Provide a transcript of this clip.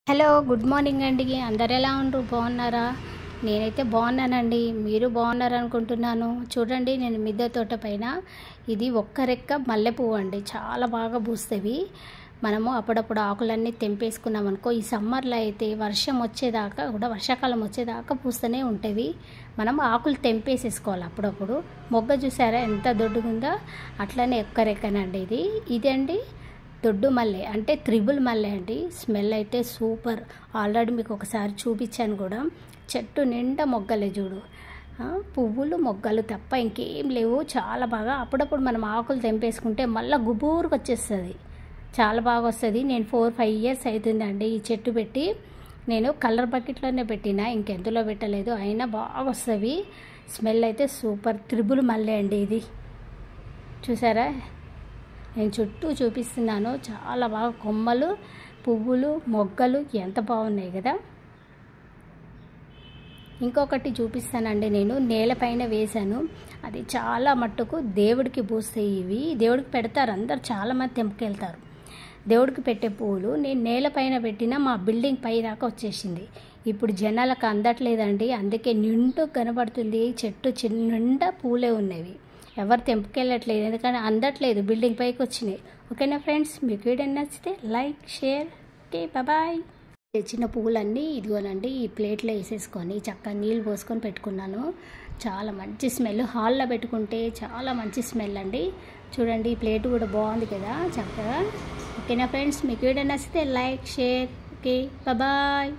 Hello good morning అండి. అందరు ఎలా ఉండరు? బాగున్నారా? నేనైతే బాగున్నానండి. మీరు బాగున్నారు అనుకుంటున్నాను. చూడండి, నేను మిద్దె తోట పైన ఇది ఒక్క రెక్క మల్లెపువ్వు అండి. చాలా బాగా పూస్తవి. మనము అప్పుడప్పుడు ఆకులన్నీ తెంపేసుకున్నాం అనుకో, ఈ సమ్మర్లో అయితే వర్షం వచ్చేదాకా కూడా, వర్షాకాలం వచ్చేదాకా పూస్తూనే ఉంటాయి. మనం ఆకులు తెంపేసేసుకోవాలి అప్పుడప్పుడు. మొగ్గ చూసారా ఎంత దొడ్డుగుందో? అట్లనే ఒక్క రెక్కనండి ఇది అండి దొడ్డు మల్లె, అంటే త్రిబుల్ మల్లె అండి. స్మెల్ అయితే సూపర్. ఆల్రెడీ మీకు ఒకసారి చూపించాను కూడా. చెట్టు నిండా మొగ్గలే చూడు, పువ్వులు మొగ్గలు తప్ప ఇంకేం లేవు. చాలా బాగా అప్పుడప్పుడు మనం ఆకులు తెంపేసుకుంటే మళ్ళీ గుబూరుగా వచ్చేస్తుంది. చాలా బాగా వస్తుంది. నేను 4-5 ఇయర్స్ అవుతుందండి ఈ చెట్టు పెట్టి. నేను కలర్ బకెట్లోనే పెట్టిన, ఇంకెందులో పెట్టలేదు. అయినా బాగా వస్తుంది. స్మెల్ అయితే సూపర్. త్రిబుల్ మల్లె అండి ఇది. చూసారా, నేను చుట్టూ చూపిస్తున్నాను. చాలా బాగా కొమ్మలు, పువ్వులు, మొగ్గలు ఎంత బాగున్నాయి కదా. ఇంకొకటి చూపిస్తానండి. నేను నేలపైన వేశాను. అది చాలా మట్టుకు దేవుడికి పూస్తాయి. ఇవి దేవుడికి పెడతారు అందరు, చాలామంది తెంపుకెళ్తారు. దేవుడికి పెట్టే పువ్వులు నేను నేలపైన పెట్టిన మా బిల్డింగ్ పై దాకా వచ్చేసింది. ఇప్పుడు జనాలకు అందట్లేదండి, అందుకే నిండు కనబడుతుంది. చెట్టు నిండా పూలే ఉన్నవి. ఎవరు తెంపుకెళ్ళట్లేదు, ఎందుకంటే అందట్లేదు, బిల్డింగ్ పైకి వచ్చినాయి. ఓకేనా ఫ్రెండ్స్, మీకు వీడియో నచ్చితే లైక్, షేర్. Okay, bye. తెచ్చిన పువ్వులన్నీ ఇదిగోనండి ఈ ప్లేట్లో వేసేసుకొని చక్కగా నీళ్ళు పోసుకొని పెట్టుకున్నాను. చాలా మంచి స్మెల్. హాల్లో పెట్టుకుంటే చాలా మంచి స్మెల్ అండి. చూడండి, ఈ ప్లేట్ కూడా బాగుంది కదా చక్కగా. ఓకేనా ఫ్రెండ్స్, మీకు వీడియో నచ్చితే లైక్, షేర్. Okay, bye.